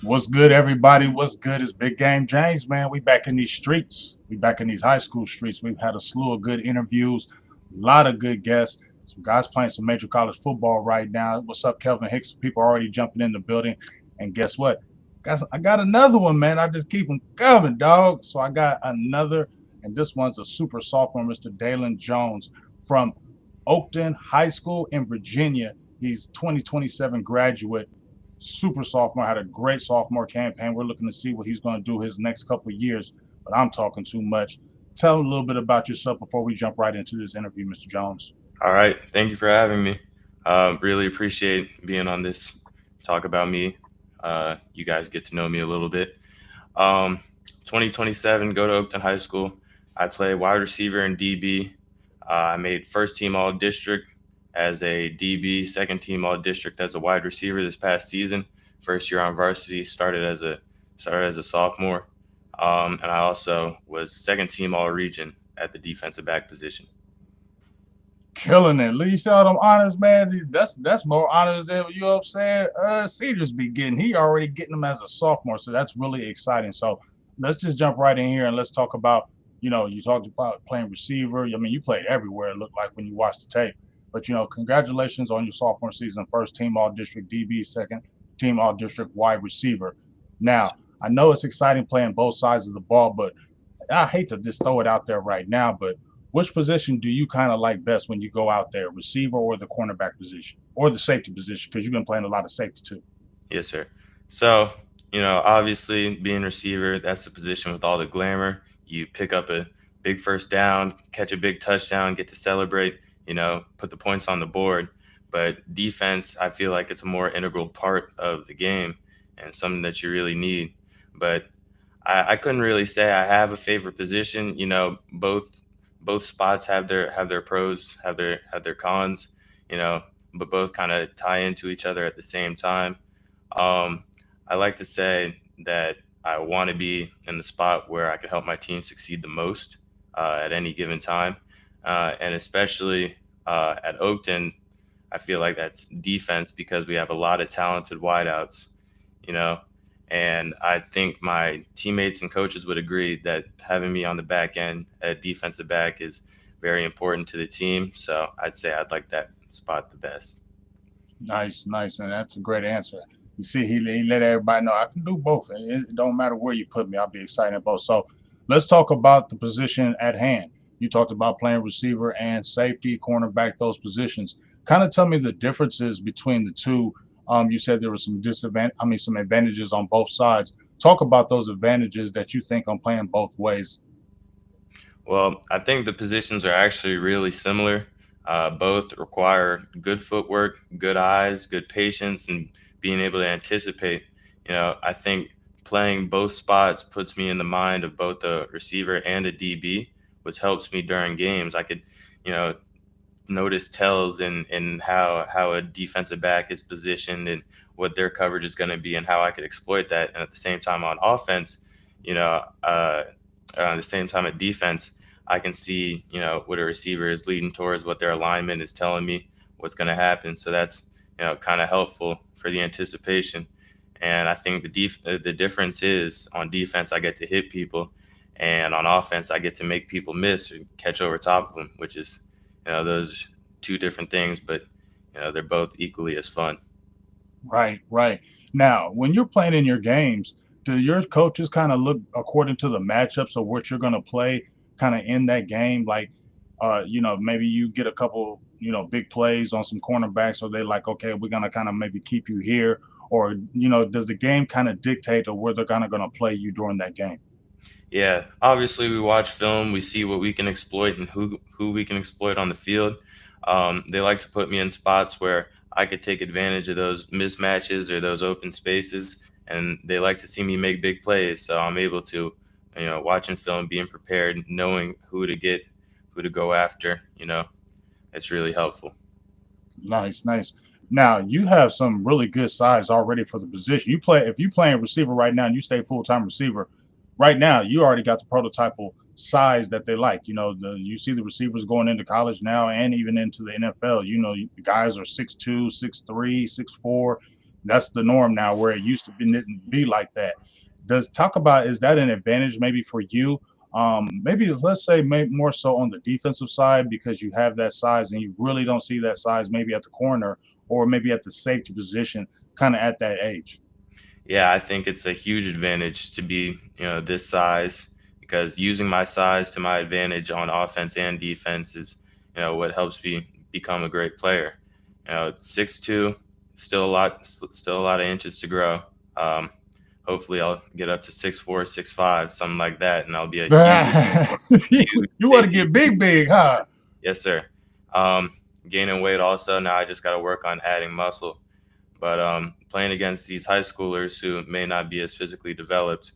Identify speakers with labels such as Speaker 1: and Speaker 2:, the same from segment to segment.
Speaker 1: What's good, everybody? What's good? It's Big Game James, man. We back in these streets. We back in these high school streets. We've had a slew of good interviews, a lot of good guests. Some guys playing some major college football right now. What's up, Kelvin Hicks? People are already jumping in the building. And guess what? Guys, I got another one, man. I just keep them coming, dog. So I got another, and this one's a super sophomore, Mr. Deylen Jones from Oakton High School in Virginia. He's 2027 graduate, super sophomore, had a great sophomore campaign. We're looking to see what he's going to do his next couple of years, but I'm talking too much. Tell a little bit about yourself before we jump right into this interview, Mr. Jones.
Speaker 2: All right. Thank you for having me. Really appreciate being on this. Talk about me. You guys get to know me a little bit. Um, 2027, go to Oakton High School. I play wide receiver and DB. I made first team all district as a DB, second team all district as a wide receiver this past season. First year on varsity, started as a sophomore. And I also was second team all region at the defensive back position.
Speaker 1: Killing it. Lee see all them honors, man. That's more honors than you know what I'm saying. Cedars be getting. He already getting them as a sophomore, so that's really exciting. So let's just jump right in here and let's talk about. You talked about playing receiver. I mean, you played everywhere. It looked like when you watched the tape. But congratulations on your sophomore season. First team All District DB, second team All District wide receiver. Now I know it's exciting playing both sides of the ball, but I hate to just throw it out there right now, but which position do you kind of like best when you go out there, receiver or the cornerback position or the safety position? Because you've been playing a lot of safety too.
Speaker 2: Yes, sir. So, obviously being receiver, that's the position with all the glamour. You pick up a big first down, catch a big touchdown, get to celebrate, put the points on the board. But defense, I feel like it's a more integral part of the game and something that you really need. But I couldn't really say I have a favorite position. Both spots have their pros, have their cons, you know, but both kind of tie into each other at the same time. Um, I like to say that I want to be in the spot where I can help my team succeed the most at any given time, and especially at Oakton, I feel like that's defense because we have a lot of talented wideouts, you know, and I think my teammates and coaches would agree that having me on the back end at defensive back is very important to the team. So I'd say I'd like that spot the best.
Speaker 1: Nice, nice, and that's a great answer. You see, he let everybody know I can do both. It don't matter where you put me, I'll be excited both. So let's talk about the position at hand. You talked about playing receiver and safety, cornerback, those positions. Kind of tell me the differences between the two. You said there were some some advantages on both sides. Talk about those advantages that you think on playing both ways.
Speaker 2: Well, I think the positions are actually really similar. Both require good footwork, good eyes, good patience, and being able to anticipate. I think playing both spots puts me in the mind of both a receiver and a DB, which helps me during games. I could, you know, notice tells in how a defensive back is positioned and what their coverage is going to be and how I could exploit that. And at the same time on offense, you know, uh, at the same time at defense, I can see what a receiver is leading towards, what their alignment is telling me what's going to happen. So that's kind of helpful for the anticipation. And I think the difference is on defense I get to hit people, and on offense I get to make people miss or catch over top of them, which is those two different things, but they're both equally as fun.
Speaker 1: Right, right. Now, when you're playing in your games, do your coaches kind of look according to the matchups of what you're going to play kind of in that game? Like, maybe you get a couple, big plays on some cornerbacks, or they like, okay, we're going to kind of maybe keep you here, or, does the game kind of dictate or where they're kind of going to play you during that game?
Speaker 2: Yeah, obviously we watch film, we see what we can exploit and who we can exploit on the field. They like to put me in spots where I could take advantage of those mismatches or those open spaces, and they like to see me make big plays. So I'm able to, watching film, being prepared, knowing who to get, who to go after. It's really helpful.
Speaker 1: Nice, nice. Now you have some really good size already for the position. You play if you playing receiver right now and you stay full time receiver, right now you already got the prototypal size that they like. You see the receivers going into college now and even into the NFL. The guys are 6'2", 6'3", 6'4". That's the norm now, where it used to be didn't be like that. Does talk about is that an advantage maybe for you? Maybe let's say maybe more so on the defensive side because you have that size and you really don't see that size maybe at the corner or maybe at the safety position, kind of at that age.
Speaker 2: Yeah, I think it's a huge advantage to be, this size because using my size to my advantage on offense and defense is, what helps me become a great player. 6'2", still a lot of inches to grow. Um, Hopefully, I'll get up to 6'4", 6'5", something like that, and I'll be a huge
Speaker 1: You want to
Speaker 2: safety.
Speaker 1: get big, big, huh?
Speaker 2: Yes, sir. Um, Gaining weight also. Now I just got to work on adding muscle. But playing against these high schoolers who may not be as physically developed,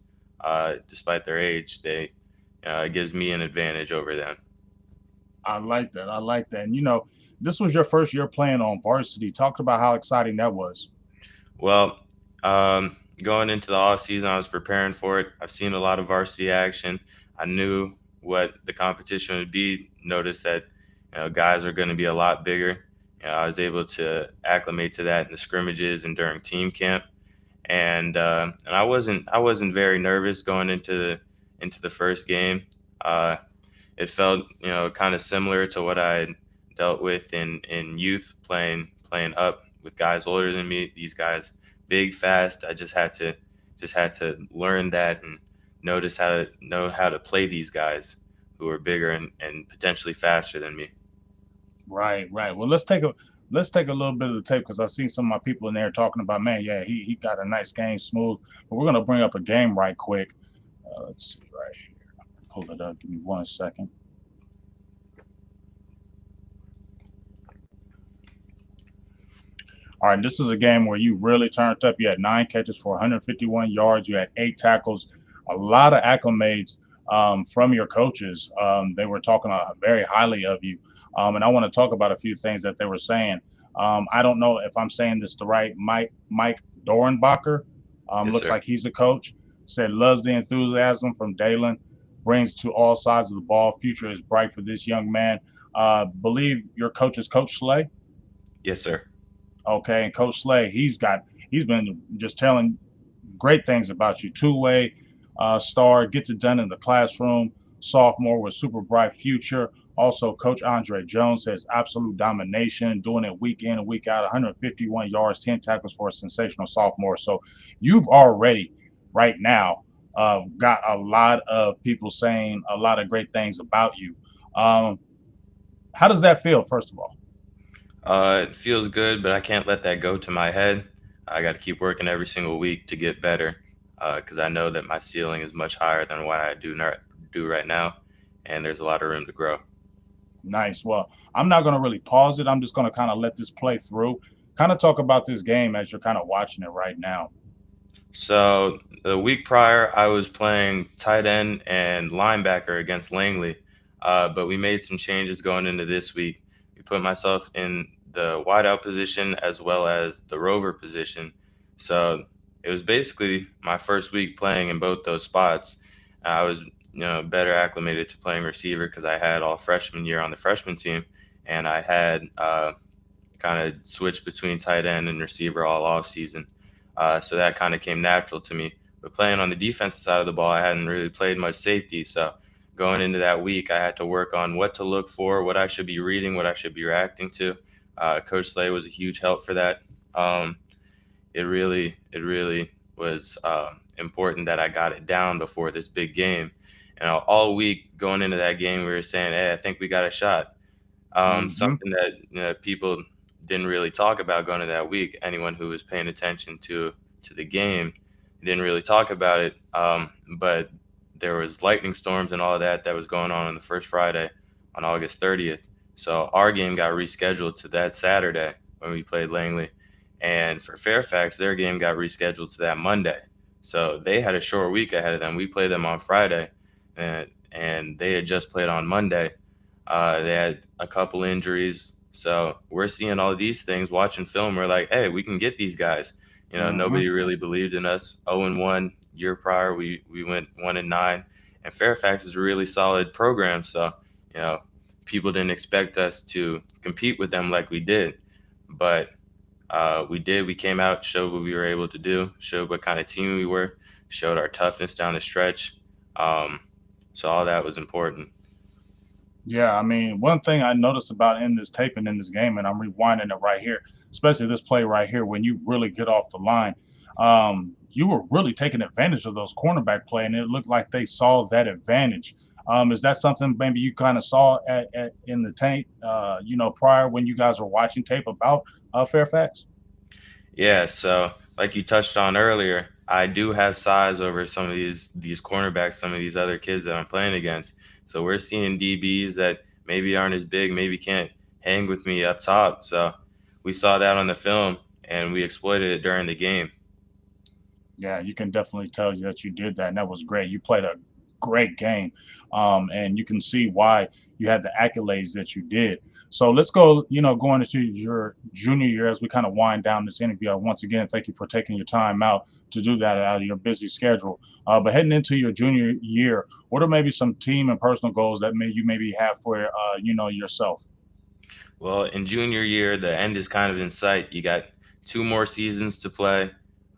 Speaker 2: despite their age, it gives me an advantage over them.
Speaker 1: I like that. I like that. And this was your first year playing on varsity. Talked about how exciting that was.
Speaker 2: Well, going into the off season, I was preparing for it. I've seen a lot of varsity action. I knew what the competition would be. Noticed that guys are going to be a lot bigger. I was able to acclimate to that in the scrimmages and during team camp. And I wasn't very nervous going into the first game. Uh, it felt kind of similar to what I had dealt with in youth, playing up with guys older than me. These guys big, fast. I just had to learn that and know how to play these guys who are bigger and potentially faster than me.
Speaker 1: Right, right. Well, let's take a little bit of the tape because I've seen some of my people in there talking about, man, yeah, he got a nice game, smooth. But we're gonna bring up a game right quick. Let's see, right here. Pull it up. Give me 1 second. All right, this is a game where you really turned up. You had 9 catches for 151 yards. You had 8 tackles, a lot of acclimates from your coaches. They were talking very highly of you. And I want to talk about a few things that they were saying. I don't know if I'm saying this the right. Mike Dorenbacher,
Speaker 2: Yes,
Speaker 1: looks
Speaker 2: sir.
Speaker 1: like he's a coach. Said loves the enthusiasm from Deylen, brings to all sides of the ball. Future is bright for this young man. Believe your coach is Coach Slay.
Speaker 2: Yes, sir.
Speaker 1: Okay, and Coach Slay, he's been just telling great things about you. Two-way star, gets it done in the classroom. Sophomore with super bright future. Also, Coach Andre Jones says absolute domination, doing it week in and week out. 151 yards, 10 tackles for a sensational sophomore. So you've already, right now, got a lot of people saying a lot of great things about you. Um, how does that feel, first of all?
Speaker 2: It feels good, but I can't let that go to my head. I got to keep working every single week to get better because I know that my ceiling is much higher than what I do right now, and there's a lot of room to grow.
Speaker 1: Nice. Well, I'm not going to really pause it. I'm just going to kind of let this play through. Kind of talk about this game as you're kind of watching it right now.
Speaker 2: So the week prior, I was playing tight end and linebacker against Langley, but we made some changes going into this week. We put myself in the wideout position as well as the rover position. So it was basically my first week playing in both those spots. I was better acclimated to playing receiver because I had all freshman year on the freshman team, and I had kind of switched between tight end and receiver all off season. So that kind of came natural to me. But playing on the defensive side of the ball, I hadn't really played much safety. So going into that week, I had to work on what to look for, what I should be reading, what I should be reacting to. Coach Slay was a huge help for that. Um, it really was important that I got it down before this big game. And all week going into that game, we were saying, "Hey, I think we got a shot."
Speaker 1: Mm-hmm.
Speaker 2: Something that people didn't really talk about going into that week. Anyone who was paying attention to the game didn't really talk about it. But there was lightning storms and all of that was going on the first Friday on August 30th. So our game got rescheduled to that Saturday when we played Langley, and for Fairfax, their game got rescheduled to that Monday. So they had a short week ahead of them. We played them on Friday, and they had just played on Monday. They had a couple injuries. So we're seeing all these things, watching film. We're like, hey, we can get these guys.
Speaker 1: Mm-hmm.
Speaker 2: Nobody really believed in us. 0-1 year prior, we went 1-9, and Fairfax is a really solid program. So you know, people didn't expect us to compete with them like we did, but We did. We came out, showed what we were able to do, showed what kind of team we were, showed our toughness down the stretch. Um, so all that was important.
Speaker 1: Yeah, I mean, one thing I noticed about in this tape and in this game, and I'm rewinding it right here, especially this play right here, when you really get off the line, you were really taking advantage of those cornerback play, and it looked like they saw that advantage. Is that something maybe you kind of saw in the tape, prior when you guys were watching tape about Fairfax?
Speaker 2: Yeah, so like you touched on earlier, I do have size over some of these cornerbacks, some of these other kids that I'm playing against. So we're seeing DBs that maybe aren't as big, maybe can't hang with me up top. So we saw that on the film and we exploited it during the game.
Speaker 1: Yeah, you can definitely tell you that you did that, and that was great. You played a great game, and you can see why you had the accolades that you did. So let's go, going into your junior year as we kind of wind down this interview. Once again, thank you for taking your time out to do that out of your busy schedule. But heading into your junior year, what are maybe some team and personal goals that you maybe have for, yourself?
Speaker 2: Well, in junior year, the end is kind of in sight. You got 2 more seasons to play,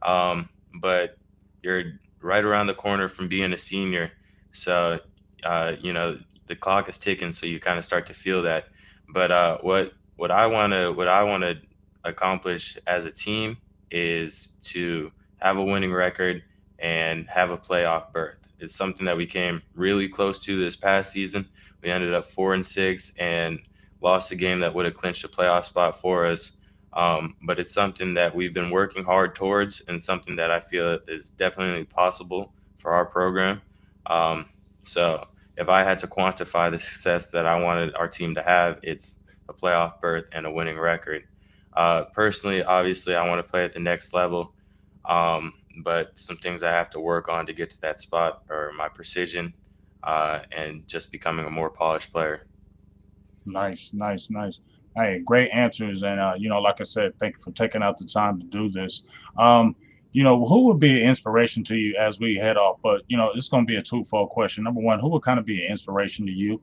Speaker 2: but you're right around the corner from being a senior. So, the clock is ticking, so you kind of start to feel that. But what I want to accomplish as a team is to have a winning record and have a playoff berth. It's something that we came really close to this past season. We ended up 4-6 and lost a game that would have clinched a playoff spot for us. But it's something that we've been working hard towards and something that I feel is definitely possible for our program. Um, so if I had to quantify the success that I wanted our team to have, it's a playoff berth and a winning record. Personally, obviously, I want to play at the next level, but some things I have to work on to get to that spot are my precision and just becoming a more polished player.
Speaker 1: Nice, nice, nice. Hey, great answers, and like I said, thank you for taking out the time to do this. Um, who would be an inspiration to you as we head off? But it's going to be a twofold question. Number one, who would kind of be an inspiration to you?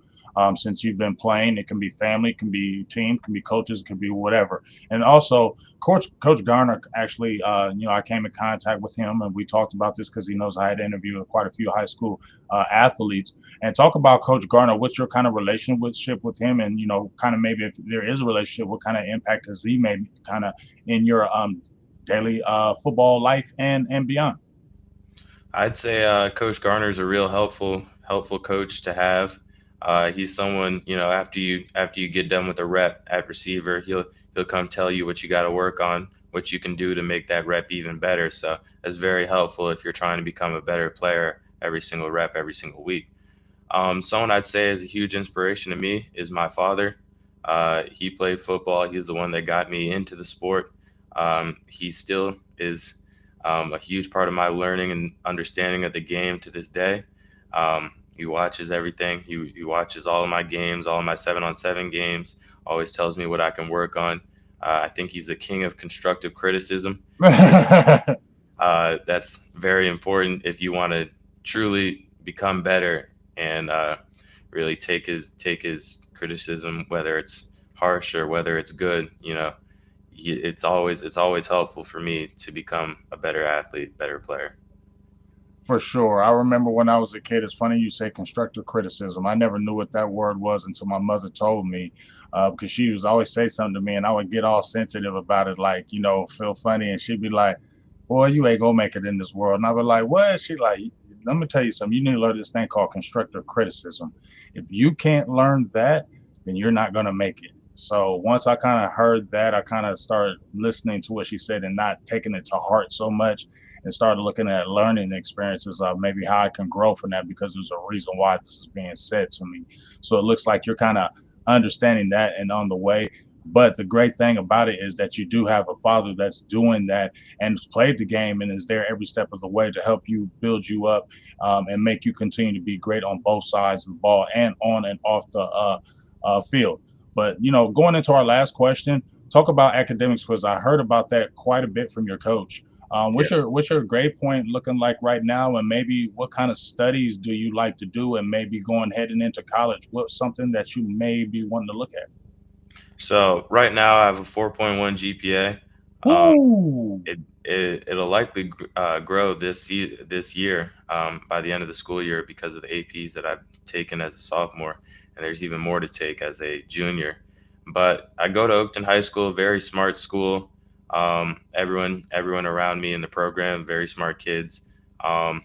Speaker 1: Since you've been playing, it can be family, it can be team, it can be coaches, it can be whatever. And also, Coach Garner actually, I came in contact with him, and we talked about this because he knows I had interviewed quite a few high school athletes and talk about Coach Garner. What's your kind of relationship with him, and kind of maybe if there is a relationship, what kind of impact has he made kind of in your daily football life and beyond?
Speaker 2: I'd say Coach Garner's a real helpful coach to have. He's someone after you get done with a rep at receiver, he'll come tell you what you got to work on, what you can do to make that rep even better. So that's very helpful if you're trying to become a better player every single rep, every single week. Someone I'd say is a huge inspiration to me is my father. He played football. He's the one that got me into the sport. He still is a huge part of my learning and understanding of the game to this day. He watches everything. He watches all of my games, all of my 7-on-7 games. Always tells me what I can work on. I think he's the king of constructive criticism. That's very important if you want to truly become better and really take his criticism, whether it's harsh or whether it's good. It's always helpful for me to become a better athlete, better player.
Speaker 1: For sure. I remember when I was a kid, it's funny you say constructive criticism. I never knew what that word was until my mother told me, because she was always say something to me and I would get all sensitive about it, like, feel funny. And she'd be like, boy, you ain't gonna make it in this world. And I was like, what? She like, let me tell you something. You need to learn this thing called constructive criticism. If you can't learn that, then you're not gonna make it. So once I kind of heard that, I kind of started listening to what she said and not taking it to heart so much and started looking at learning experiences of maybe how I can grow from that because there's a reason why this is being said to me. So it looks like you're kind of understanding that and on the way. But the great thing about it is that you do have a father that's doing that and has played the game and is there every step of the way to help you build you up, and make you continue to be great on both sides of the ball and on and off the field. But going into our last question, talk about academics because I heard about that quite a bit from your coach. What's
Speaker 2: Yeah.
Speaker 1: your grade point looking like right now, and maybe what kind of studies do you like to do, and maybe going heading into college, what's something that you may be wanting to look at?
Speaker 2: So right now I have a 4.1 GPA. Um,
Speaker 1: Woo!
Speaker 2: it'll likely grow this year by the end of the school year because of the APs that I've taken as a sophomore, and there's even more to take as a junior. But I go to Oakton High School, very smart school. Everyone around me in the program, very smart kids. Um,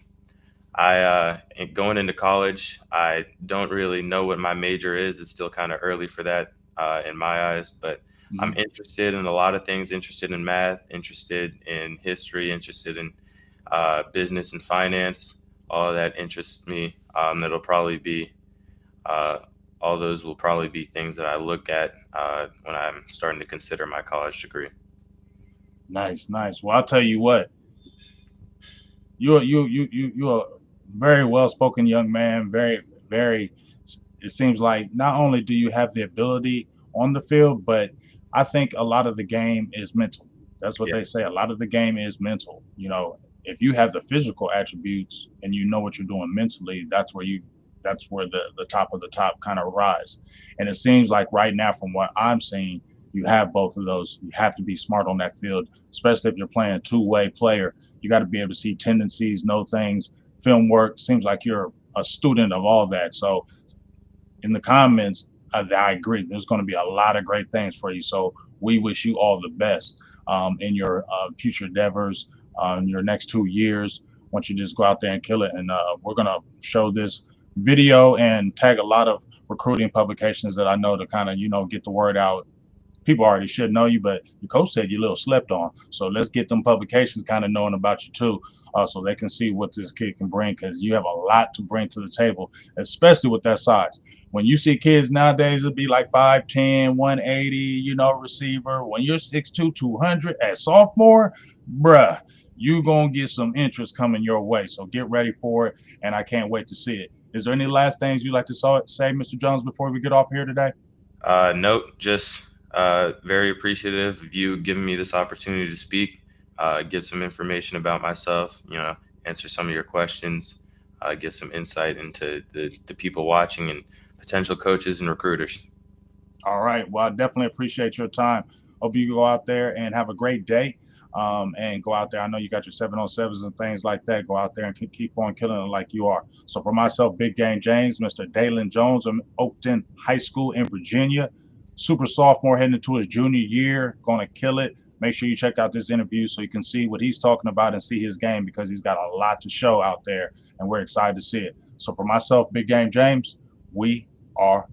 Speaker 2: going into college, I don't really know what my major is. It's still kind of early for that in my eyes, but I'm
Speaker 1: Mhm.
Speaker 2: interested in a lot of things. Interested in math, interested in history, interested in business and finance. All of that interests me. That'll probably be uh, all those will probably be things that I look at when I'm starting to consider my college degree.
Speaker 1: Nice, nice. Well, I'll tell you what. You're a very well spoken young man. Very. It seems like not only do you have the ability on the field, but I think a lot of the game is mental. That's what
Speaker 2: Yeah.
Speaker 1: they say. A lot of the game is mental. If you have the physical attributes and you know what you're doing mentally, that's where the top of the top kind of rise. And it seems like right now, from what I'm seeing, you have both of those. You have to be smart on that field, especially if you're playing a two-way player. You got to be able to see tendencies, know things, film work. Seems like you're a student of all that. So in the comments, I agree. There's going to be a lot of great things for you. So we wish you all the best in your future endeavors, your next 2 years. Once you just go out there and kill it, and we're going to show this video and tag a lot of recruiting publications that I know to kind of get the word out. People already should know you, but your coach said you a little slept on. So let's get them publications kind of knowing about you too, so they can see what this kid can bring because you have a lot to bring to the table, especially with that size. When you see kids nowadays, it'll be like 5'10, 180, receiver. When you're 6'2, 200 at sophomore, bruh, you going to get some interest coming your way. So get ready for it, and I can't wait to see it. Is there any last things you'd like to say, Mr. Jones, before we get off here today?
Speaker 2: Note, just very appreciative of you giving me this opportunity to speak, give some information about myself, answer some of your questions, give some insight into the people watching and potential coaches and recruiters.
Speaker 1: All right. Well, I definitely appreciate your time. Hope you go out there and have a great day. And go out there. I know you got your 707s and things like that. Go out there and keep on killing it like you are. So, for myself, Big Game James, Mr. Deylen Jones from Oakton High School in Virginia, super sophomore heading into his junior year, going to kill it. Make sure you check out this interview so you can see what he's talking about and see his game because he's got a lot to show out there, and we're excited to see it. So, for myself, Big Game James, we are